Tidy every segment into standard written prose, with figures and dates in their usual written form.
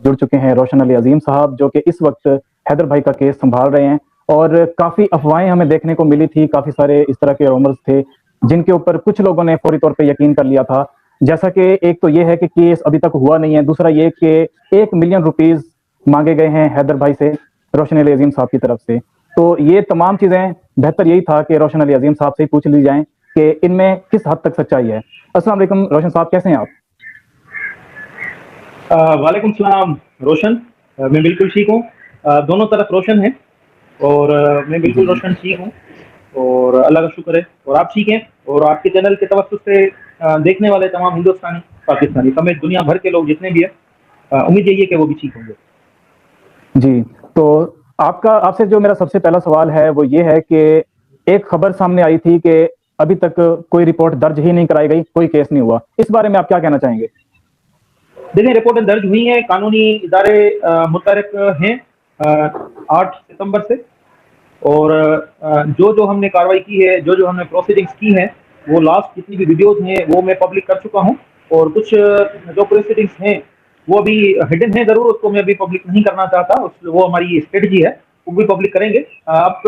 जुड़ चुके हैं रोशन अली अजीम साहब, जो कि इस वक्त हैदर भाई का केस संभाल रहे हैं। और काफ़ी अफवाहें हमें देखने को मिली थी, काफ़ी सारे इस तरह के रूमर्स थे जिनके ऊपर कुछ लोगों ने फौरी तौर पे यकीन कर लिया था। जैसा कि एक तो ये है कि केस अभी तक हुआ नहीं है, दूसरा ये कि 1 मिलियन रुपीस मांगे गए हैं हैदर भाई से रोशन अली अजीम साहब की तरफ से। तो ये तमाम चीज़ें बेहतर यही था कि रोशन अली अजीम साहब से ही पूछ ली जाएं कि इनमें किस हद तक सच्चाई है। अस्सलाम वालेकुम रोशन साहब, कैसे हैं आप? वालेकुम सलाम रोशन। मैं बिल्कुल ठीक हूँ। दोनों तरफ रोशन है और मैं जी बिल्कुल जी। रोशन ठीक हूँ और अल्लाह का शुक्र है और आप ठीक हैं और आपके चैनल के तवज्जुह से देखने वाले तमाम हिंदुस्तानी पाकिस्तानी समेत दुनिया भर के लोग जितने भी हैं, उम्मीद यही है कि वो भी ठीक होंगे। जी, तो आपका आपसे जो मेरा सबसे पहला सवाल है वो ये है कि एक खबर सामने आई थी कि अभी तक कोई रिपोर्ट दर्ज ही नहीं कराई गई, कोई केस नहीं हुआ। इस बारे में आप क्या कहना चाहेंगे? देखिए, रिपोर्टें दर्ज हुई हैं, कानूनी इदारे मुतहरक हैं 8 सितंबर से और जो जो हमने कार्रवाई की है, जो जो हमने प्रोसीडिंग्स की हैं, वो लास्ट जितनी भी वीडियोस हैं वो मैं पब्लिक कर चुका हूँ और कुछ जो प्रोसीडिंग्स हैं वो अभी हिडन है, ज़रूर उसको मैं अभी पब्लिक नहीं करना चाहता। वो हमारी स्ट्रेटजी है, वो भी पब्लिक करेंगे। अब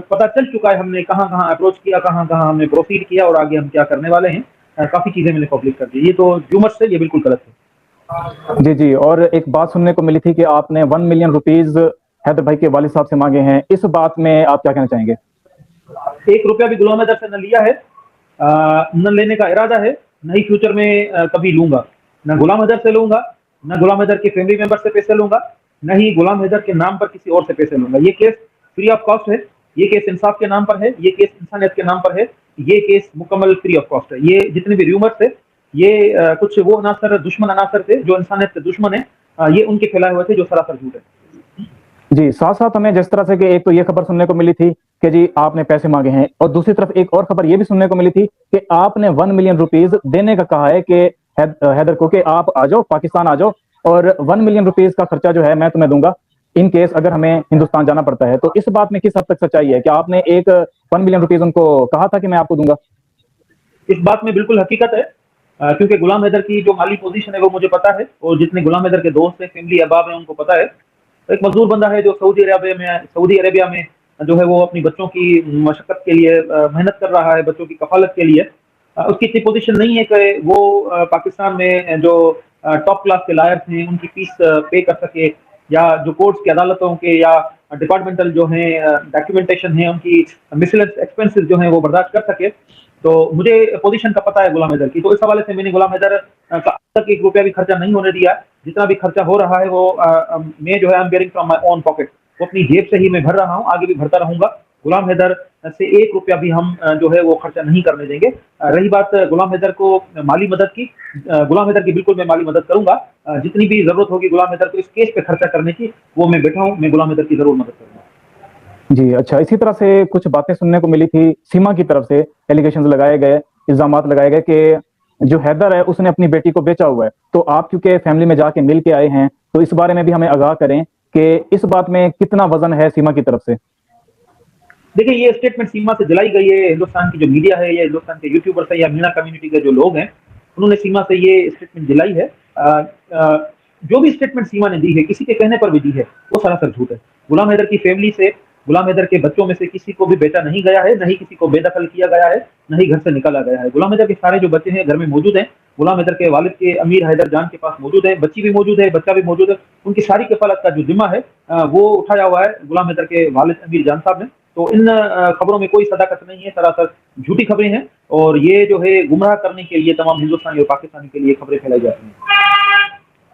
पता चल चुका है हमने कहाँ कहाँ अप्रोच किया, कहाँ कहाँ हमने प्रोसीड किया और आगे हम क्या करने वाले हैं। काफ़ी चीज़ें मैंने पब्लिक कर दी। ये तो र्यूमर्स है, ये बिल्कुल गलत है। जी जी। और एक बात सुनने को मिली थी कि आपने 1 मिलियन रुपीज हैदर भाई के वालिद साहब से मांगे हैं। इस बात में आप क्या कहना चाहेंगे? 1 रुपया भी गुलाम हैदर से न लिया है, न लेने का इरादा है, न ही फ्यूचर में कभी लूंगा। न गुलाम हैदर से लूंगा, न गुलाम हैदर के फैमिली मेंबर से पैसे लूंगा, न ही गुलाम हैदर के नाम पर किसी और से पैसे लूंगा। ये केस फ्री ऑफ कॉस्ट है, ये केस इंसाफ के नाम पर है, ये केस इंसानियत के नाम पर है, ये केस मुकम्मल फ्री ऑफ कॉस्ट है। ये जितने भी र्यूमर्स थे, ये कुछ वो अनासर दुश्मन अनासर थे जो इंसानियत के दुश्मन है, ये उनके फैलाए हुए थे जो सरासर झूठ है। जी, साथ-साथ हमें जिस तरह से कि एक तो ये खबर सुनने को मिली थी कि जी आपने पैसे माँगे हैं, और दूसरी तरफ एक और खबर ये भी सुनने को मिली थी कि आपने 1 मिलियन रुपीज़ देने का कहा है कि हैदर को कि आप आ जाओ, पाकिस्तान आ जाओ, और 1 मिलियन रुपीज़ का खर्चा जो है मैं तुम्हें दूँगा, इन केस अगर हमें हिंदुस्तान जाना पड़ता है। तो इस बात में किस हद तक सच्चाई है? क्या आपने एक 1 मिलियन रुपीज़ उनको कहा था कि मैं आपको दूँगा? इस बात में बिल्कुल हकीकत है, क्योंकि गुलाम हैदर की जो माली पोजीशन है वो मुझे पता है और जितने गुलाम हैदर के दोस्त हैं, फैमिली अहबाब हैं, उनको पता है। एक मजदूर बंदा है जो सऊदी अरेबिया में जो है वो अपनी बच्चों की मशक्कत के लिए मेहनत कर रहा है, बच्चों की कफालत के लिए। उसकी इतनी पोजीशन नहीं है कि वो पाकिस्तान में जो टॉप क्लास के लायर्स हैं उनकी फीस पे कर सके, या जो कोर्ट्स की अदालतों के या डिपार्टमेंटल जो हैं डॉक्यूमेंटेशन है उनकी मिसलेनियस एक्सपेंसेस जो हैं वो बर्दाश्त कर सके। तो मुझे पोजीशन का पता है गुलाम हैदर की, तो इस हवाले से मैंने गुलाम हैदर का अब तक 1 रुपया भी खर्चा नहीं होने दिया। जितना भी खर्चा हो रहा है वो मैं जो है I am bearing from my own pocket, वो अपनी जेब से ही मैं भर रहा हूँ, आगे भी भरता रहूंगा। गुलाम हैदर से 1 रुपया भी हम जो है वो खर्चा नहीं करने देंगे। रही बात गुलाम हैदर को माली मदद की, गुलाम हैदर की बिल्कुल मैं माली मदद करूंगा। जितनी भी जरूरत होगी गुलाम हैदर को इस केस पे खर्चा करने की, वो मैं बैठा हूँ, मैं गुलाम हैदर की जरूर मदद करूंगा। जी, अच्छा, इसी तरह से कुछ बातें सुनने को मिली थी सीमा की तरफ से, एलिगेशंस लगाए गए, इल्ज़ामात लगाए गए कि जो हैदर है उसने अपनी बेटी को बेचा हुआ है। तो आप क्योंकि फैमिली में जाके मिल के आए हैं, तो इस बारे में भी हमें आगाह करें कि इस बात में कितना वज़न है सीमा की तरफ से? देखिए, ये स्टेटमेंट सीमा से दिलाई गई है। हिंदुस्तान की जो मीडिया है या हिंदुस्तान के यूट्यूबर्स है या मीणा कम्युनिटी के जो लोग हैं, उन्होंने सीमा से ये स्टेटमेंट दिलाई है। जो भी स्टेटमेंट सीमा ने दी है, किसी के कहने पर भी दी है, वो सरासर झूठ है। गुलाम हैदर की फैमिली से, गुलाम हैदर के बच्चों में से किसी को भी बेचा नहीं गया है, न ही किसी को बेदखल किया गया है, न ही घर से निकाला गया है। गुलाम हैदर के सारे जो बच्चे हैं घर में मौजूद हैं। गुलाम हैदर के वालिद के अमीर हैदर जान के पास मौजूद है, बच्ची भी मौजूद है, बच्चा भी मौजूद है। उनकी सारी कफालत का जो जिम्मा है वो उठाया हुआ है गुलाम हैदर के वालिद अमीर जान साहब ने। तो इन खबरों में कोई सदाकत नहीं है, सरासर झूठी खबरें हैं और ये जो है गुमराह करने के लिए तमाम हिंदुस्तानी और पाकिस्तानी के लिए खबरें फैलाई जाती हैं।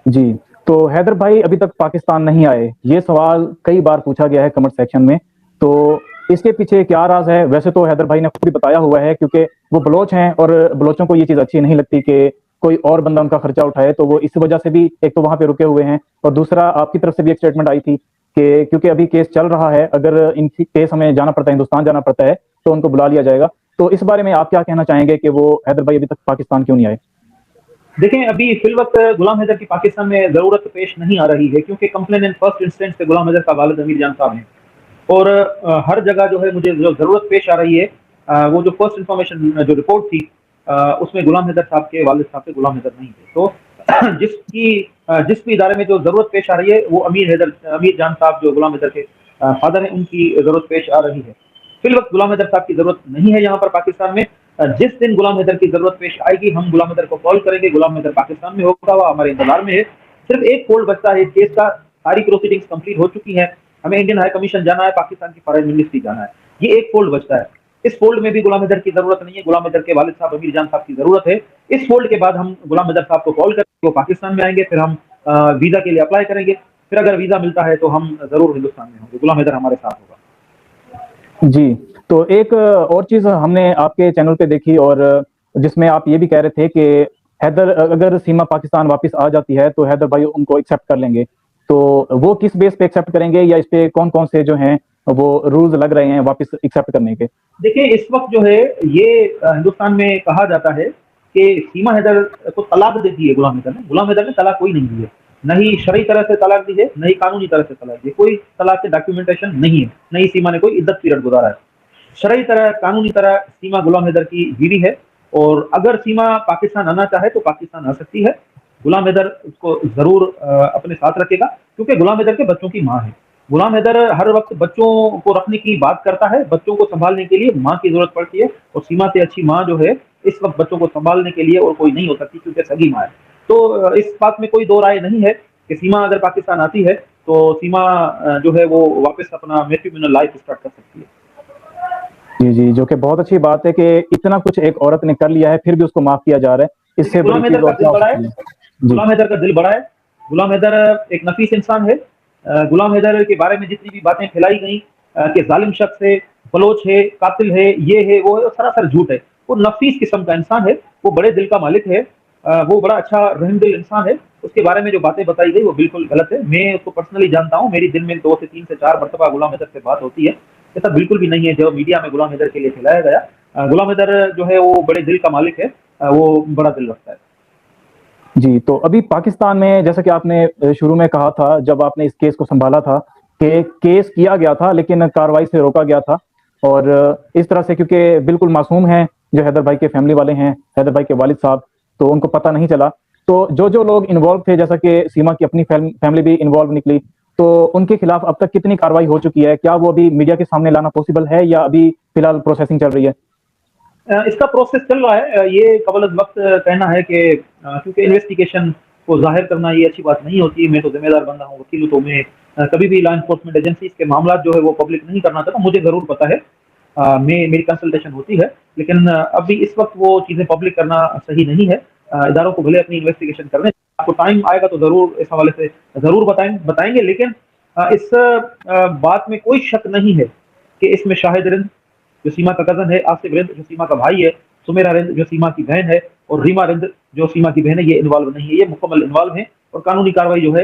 जी, तो हैदर भाई अभी तक पाकिस्तान नहीं आए, ये सवाल कई बार पूछा गया है कमेंट सेक्शन में। तो इसके पीछे क्या राज़ है? वैसे तो हैदर भाई ने खुद भी बताया हुआ है, क्योंकि वो बलोच हैं और बलोचों को ये चीज़ अच्छी नहीं लगती कि कोई और बंदा उनका खर्चा उठाए, तो वो इस वजह से भी एक तो वहाँ पे रुके हुए हैं, और दूसरा आपकी तरफ से भी एक स्टेटमेंट आई थी कि क्योंकि अभी केस चल रहा है, अगर इन केस हमें जाना पड़ता है, हिंदुस्तान जाना पड़ता है, तो उनको बुला लिया जाएगा। तो इस बारे में आप क्या कहना चाहेंगे कि वो हैदर भाई अभी तक पाकिस्तान क्यों नहीं आए? देखें, अभी फिल वक्त गुलाम हैदर की पाकिस्तान में जरूरत पेश नहीं आ रही है, क्योंकि कंप्लेनेंट फर्स्ट इंस्टेंस पे गुलाम हैदर का वालिद अमीर जान साहब हैं और हर जगह जो है मुझे जो जरूरत पेश आ रही है, वो जो फर्स्ट इंफॉर्मेशन जो रिपोर्ट थी, उसमें गुलाम हैदर साहब के वालिद साहब से गुलाम हैदर नहीं थे। तो जिसकी जिस भी इदारे में जो जरूरत पेश आ रही है वो अमीर जान साहब जो गुलाम हैदर के फादर हैं उनकी जरूरत पेश आ रही है। फिल वक्त गुलाम हैदर साहब की जरूरत नहीं है यहाँ पर पाकिस्तान में। जिस दिन गुलाम हैदर की जरूरत पेश आएगी हम गुलाम हैदर को कॉल करेंगे, गुलाम हैदर पाकिस्तान में होगा, वह हमारे इंतजार में है। सिर्फ एक फोल्ड बचता है इस केस का, सारी प्रोसीडिंग्स कंप्लीट हो चुकी है, हमें इंडियन हाई कमीशन जाना है, पाकिस्तान की फॉरेन मिनिस्ट्री जाना है, ये एक फोल्ड बचता है। इस फोल्ड में भी गुलाम हैदर की जरूरत नहीं है, गुलाम हैदर के वालिद साहब अमीर जान साहब की जरूरत है। इस फोल्ड के बाद हम गुलाम हैदर साहब को कॉल करेंगे, वो पाकिस्तान में आएंगे, फिर हम वीजा के लिए अप्लाई करेंगे, फिर अगर वीजा मिलता है तो हम जरूर हिंदुस्तान में होंगे, गुलाम हैदर हमारे साथ होगा। जी, तो एक और चीज़ हमने आपके चैनल पे देखी और जिसमें आप ये भी कह रहे थे कि हैदर अगर सीमा पाकिस्तान वापस आ जाती है तो हैदर भाई उनको एक्सेप्ट कर लेंगे। तो वो किस बेस पे एक्सेप्ट करेंगे या इस पे कौन-कौन से जो हैं वो रूल्स लग रहे हैं वापस एक्सेप्ट करने के? देखिए इस वक्त जो है ये हिंदुस्तान में कहा जाता है कि सीमा हैदर को तलाक दे दी है गुलाम हैदर ने तलाक कोई नहीं दी है, न ही शरई तरह से तलाक दी है, न ही कानूनी तरह से तलाक दी है, कोई तलाक के डॉक्यूमेंटेशन नहीं है, न ही सीमा ने कोई इद्दत पीरियड गुजारा है। शरई तरह कानूनी तरह सीमा गुलाम हैदर की बीवी है और अगर सीमा पाकिस्तान आना चाहे तो पाकिस्तान आ सकती है। गुलाम हैदर उसको जरूर अपने साथ रखेगा क्योंकि गुलाम हैदर के बच्चों की माँ है। गुलाम हैदर हर वक्त बच्चों को रखने की बात करता है, बच्चों को संभालने के लिए माँ की जरूरत पड़ती है और सीमा से अच्छी माँ जो है इस वक्त बच्चों को संभालने के लिए और कोई नहीं हो सकती क्योंकि सगी माँ है। तो इस बात में कोई दो राय नहीं है कि सीमा अगर पाकिस्तान आती है तो सीमा जो है वो वापस अपना मैट्रिमोनियल लाइफ स्टार्ट कर सकती है। जी, जी, जो कि बहुत अच्छी बात है कि इतना कुछ एक औरत ने कर लिया है फिर भी उसको माफ किया जा रहा है। इससे बड़ी चीज़ और क्या हो सकती है? जी। गुलाम हैदर का दिल बड़ा है, गुलाम हैदर एक नफीस इंसान है। गुलाम हैदर के बारे में जितनी भी बातें फैलाई गई कि जालिम शख्स है, बलोच है, कातिल है, ये है, वो है, सरासर झूठ है। वो नफीस किस्म का इंसान है, वो बड़े दिल का मालिक है, वो बड़ा अच्छा रहमदिल इंसान है। उसके बारे में जो बातें बताई गई वो बिल्कुल गलत है। मैं उसको पर्सनली जानता हूँ, मेरी दिन में 2 से 3 से 4 मरतबा गुलाम हैदर से बात होती है। ऐसा बिल्कुल भी नहीं है जो मीडिया में गुलाम हैदर के लिए फैलाया गया। गुलाम हैदर जो है वो बड़े दिल का मालिक है, वो बड़ा दिल रखता है। जी, तो अभी पाकिस्तान में जैसा कि आपने शुरू में कहा था जब आपने इस केस को संभाला था कि केस किया गया था लेकिन कार्रवाई से रोका गया था और इस तरह से क्योंकि बिल्कुल मासूम हैं जो हैदर भाई के फैमिली वाले हैं, हैदर भाई के वालिद साहब, तो उनको पता नहीं चला। तो जो लोग इन्वॉल्व थे जैसा कि सीमा की अपनी फैमिली भी इन्वॉल्व निकली, तो उनके खिलाफ अब तक कितनी कार्रवाई हो चुकी है? क्या वो अभी मीडिया के सामने लाना पॉसिबल है या अभी फिलहाल प्रोसेसिंग चल रही है? इसका प्रोसेस चल रहा है। ये कबल वक्त कहना है कि क्योंकि इन्वेस्टिगेशन को जाहिर करना ये अच्छी बात नहीं होती। मैं तो जिम्मेदार बंदा हूँ, वकील हूँ, तो मैं कभी भी लॉ एनफोर्समेंट एजेंसीज के मामला जो है वो पब्लिक नहीं करना चाहता। मुझे जरूर पता है, मेरी कंसल्टेशन होती है, लेकिन अभी इस वक्त वो चीजें पब्लिक करना सही नहीं है। इदारों को भले अपनी इन्वेस्टिगेशन करने, आपको टाइम आएगा तो जरूर इस हवाले से जरूर बताएंगे। लेकिन इस बात में कोई शक नहीं है कि इसमें शाहिद रिंद जो सीमा का कजन है, आसिफ रिंद जो सीमा का भाई है, सुमेरा रिंद जो सीमा की बहन है और रीमा रिंद जो सीमा की बहन है, ये इन्वॉल्व नहीं है, ये मुकम्मल इन्वॉल्व है और कानूनी कार्रवाई जो है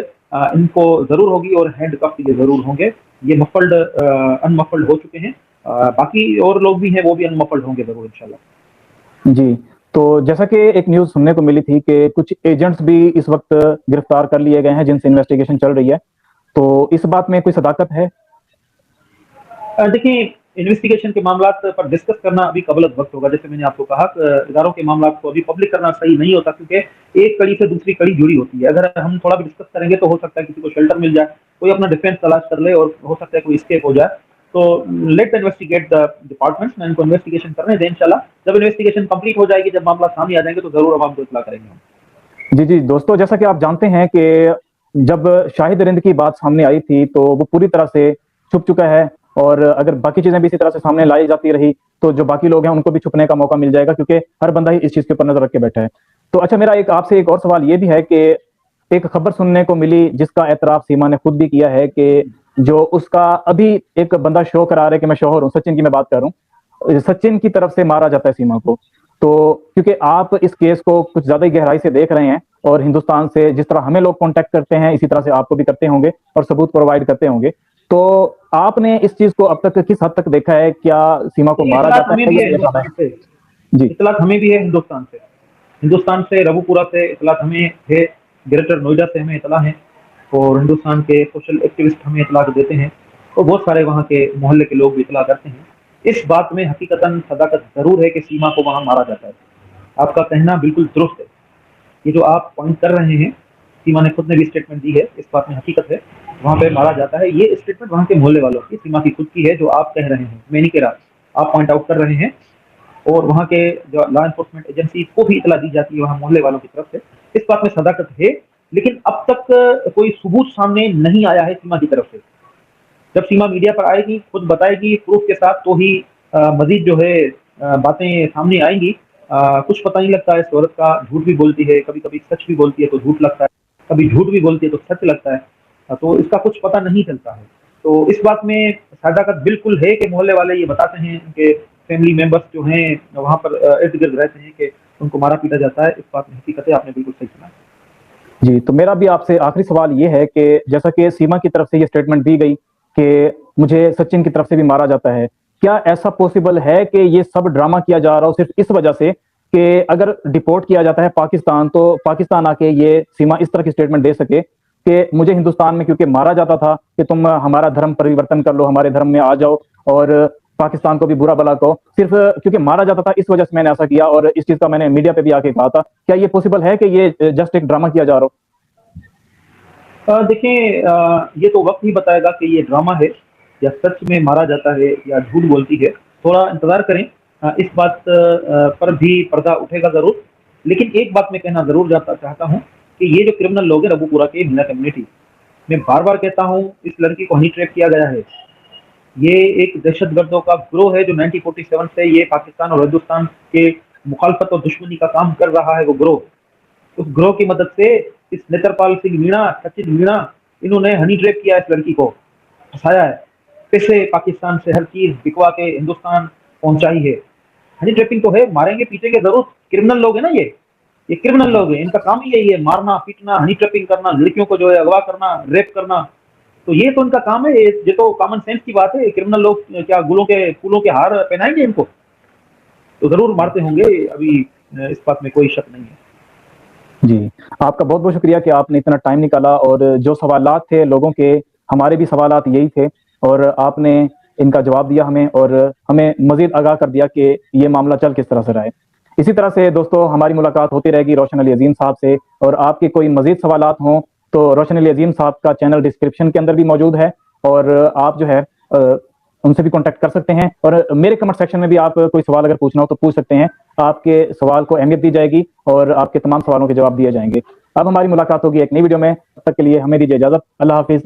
इनको जरूर होगी और हैंड कफ के लिए जरूर होंगे। ये मफल्ड अनमफल्ड हो चुके हैं, बाकी और लोग भी हैं वो भी अनमफल्ड होंगे जरूर इंशाल्लाह। जी, तो जैसा कि एक न्यूज़ सुनने को मिली थी कि कुछ एजेंट्स भी इस वक्त गिरफ्तार कर लिए गए हैं जिनसे इन्वेस्टिगेशन चल रही है, तो इस बात में कोई सदाकत है? देखिए इन्वेस्टिगेशन के मामला पर डिस्कस करना अभी कबलत वक्त होगा। जैसे मैंने आपको कहा इदारों के मामला को अभी पब्लिक करना सही नहीं होता क्योंकि एक कड़ी से दूसरी कड़ी जुड़ी होती है। अगर हम थोड़ा भी डिस्कस करेंगे तो हो सकता है किसी को शेल्टर मिल जाए, कोई अपना डिफेंस तलाश कर ले और हो सकता है कोई स्केप हो जाए। तो लेट इन्वेस्टिगेट द डिपार्टमेंट्स, मैं इनको इन्वेस्टिगेशन करने दें इंशाल्लाह। जब इन्वेस्टिगेशन कंप्लीट हो जाएगी, जब मामला सामने आ जाएंगे तो जरूर आवाम को इत्तला करेंगे हम। जी, जी, दोस्तों जैसा कि आप जानते हैं कि जब शाहिद रिंद की बात सामने आई थी तो वो पूरी तरह से छुप चुका है और अगर बाकी चीजें भी इसी तरह से सामने लाई जाती रही तो जो बाकी लोग हैं उनको भी छुपने का मौका मिल जाएगा क्योंकि हर बंदा ही इस चीज के ऊपर नजर रख के बैठा है। तो अच्छा, मेरा आपसे एक और सवाल ये भी है कि एक खबर सुनने को मिली जिसका एतराफ सीमा ने खुद भी किया है कि जो उसका अभी एक बंदा शो करा रहा है कि मैं शौहर हूँ, सचिन की मैं बात कर रहा हूँ, सचिन की तरफ से मारा जाता है सीमा को। तो क्योंकि आप इस केस को कुछ ज्यादा ही गहराई से देख रहे हैं और हिंदुस्तान से जिस तरह हमें लोग कांटेक्ट करते हैं इसी तरह से आपको भी करते होंगे और सबूत प्रोवाइड करते होंगे, तो आपने इस चीज को अब तक किस हद तक देखा है? क्या सीमा को मारा जाता है? जी, इतलात हमें भी है हिंदुस्तान से रबूपुरा से इतलात हमें है, ग्रेटर नोएडा से हमें इतला है और हिंदुस्तान के सोशल एक्टिविस्ट हमें इतलात देते हैं और बहुत सारे वहाँ के मोहल्ले के लोग भी इतला करते हैं। इस बात में हकीकतन सदाकत जरूर है कि सीमा को वहां मारा जाता है। आपका कहना बिल्कुल दुरुस्त है, ये जो आप पॉइंट कर रहे हैं, सीमा ने खुद ने भी स्टेटमेंट दी है, इस बात में हकीकत है, वहाँ पे मारा जाता है। ये स्टेटमेंट वहाँ के मोहल्ले वालों की, सीमा की खुद की है, जो आप कह रहे हैं, मैं नहीं कह रहा, आप पॉइंट आउट कर रहे हैं। और वहाँ के जो लॉ एनफोर्समेंट एजेंसी को भी इतला दी जाती है वहाँ मोहल्ले वालों की तरफ से। इस बात में सदाकत है, लेकिन अब तक कोई सबूत सामने नहीं आया है सीमा की तरफ से। जब सीमा मीडिया पर आएगी, खुद बताएगी प्रूफ के साथ, तो ही मजीद जो है बातें सामने आएंगी। कुछ पता नहीं लगता है इस औरत का, झूठ भी बोलती है, कभी कभी सच भी बोलती है तो झूठ लगता है, कभी झूठ भी बोलती है तो सच लगता है। तो इसका कुछ पता नहीं चलता है। तो इस बात में सदाकत बिल्कुल है कि मोहल्ले वाले ये बताते हैं कि फैमिली मेंबर्स जो हैं वहाँ पर इर्द गिर्द रहते हैं कि उनको मारा पीटा जाता है। इस बात में हकीकत है, आपने बिल्कुल सही सुना। जी, तो मेरा भी आपसे आखिरी सवाल ये है कि जैसा कि सीमा की तरफ से ये स्टेटमेंट दी गई कि मुझे सचिन की तरफ से भी मारा जाता है, क्या ऐसा पॉसिबल है कि ये सब ड्रामा किया जा रहा हो सिर्फ इस वजह से कि अगर डिपोर्ट किया जाता है पाकिस्तान, तो पाकिस्तान आके ये सीमा इस तरह की स्टेटमेंट दे सके कि मुझे हिंदुस्तान में क्योंकि मारा जाता था कि तुम हमारा धर्म परिवर्तन कर लो, हमारे धर्म में आ जाओ और पाकिस्तान को भी बुरा भला कहो, सिर्फ क्योंकि मारा जाता था इस वजह से मैंने ऐसा किया, और इस चीज का मैंने मीडिया पे भी आके कहा था। क्या ये पॉसिबल है कि ये जस्ट एक ड्रामा किया जा रहा हो? देखिए, ये तो वक्त ही बताएगा कि ये ड्रामा है या सच में मारा जाता है या झूठ बोलती है। थोड़ा इंतजार करें, इस बात पर भी पर्दा उठेगा जरूर। लेकिन एक बात मैं कहना जरूर चाहता हूँ कि ये जो क्रिमिनल लोग हैं रबूपुरा के महिला कम्युनिटी, मैं बार बार कहता हूँ, इस लड़की को हनी ट्रैप किया गया है। ये एक दहशतगर्दों का गिरोह है जो 1947 से ये पाकिस्तान और हिंदुस्तान के मुखालफत और दुश्मनी का काम कर रहा है। वो गिरोह, उस गिरोह की मदद से इस नेत्रपाल सिंह मीणा, सचिन मीणा, इन्होंने हनी ट्रैप किया, इस लड़की को फंसाया है, पैसे पाकिस्तान से हर चीज बिकवा के हिंदुस्तान पहुंचाई है। हनी ट्रैपिंग तो है, मारेंगे पीटेंगे जरूर, क्रिमिनल लोग है ना ये क्रिमिनल लोग हैं, इनका काम ही यही है, मारना पीटना, हनी ट्रैपिंग करना, लड़कियों को जो है अगवा करना, रेप करना। तो ये तो इनका काम है, ये तो कॉमन सेंस की बात है। क्रिमिनल लोग क्या गुलों के फूलों के हार पहनाएंगे इनको? तो जरूर मारते होंगे, अभी इस बात में कोई शक नहीं है। जी, आपका बहुत बहुत शुक्रिया कि आपने इतना टाइम निकाला, और जो सवालात थे लोगों के, हमारे भी सवालात यही थे, और आपने इनका जवाब दिया हमें, और हमें मजीद आगाह कर दिया कि ये मामला चल किस तरह से रहा है। इसी तरह से दोस्तों हमारी मुलाकात होती रहेगी रोशन अली अजीम साहब से, और आपके कोई मजीद सवालात हों तो रोशन अली अजीम साहब का चैनल डिस्क्रिप्शन के अंदर भी मौजूद है, और आप जो है उनसे भी कांटेक्ट कर सकते हैं, और मेरे कमेंट सेक्शन में भी आप कोई सवाल अगर पूछना हो तो पूछ सकते हैं। आपके सवाल को अहमियत दी जाएगी और आपके तमाम सवालों के जवाब दिए जाएंगे। अब हमारी मुलाकात होगी एक नई वीडियो में, तब तक के लिए हमें दीजिए इजाजत। अल्लाह हाफिज।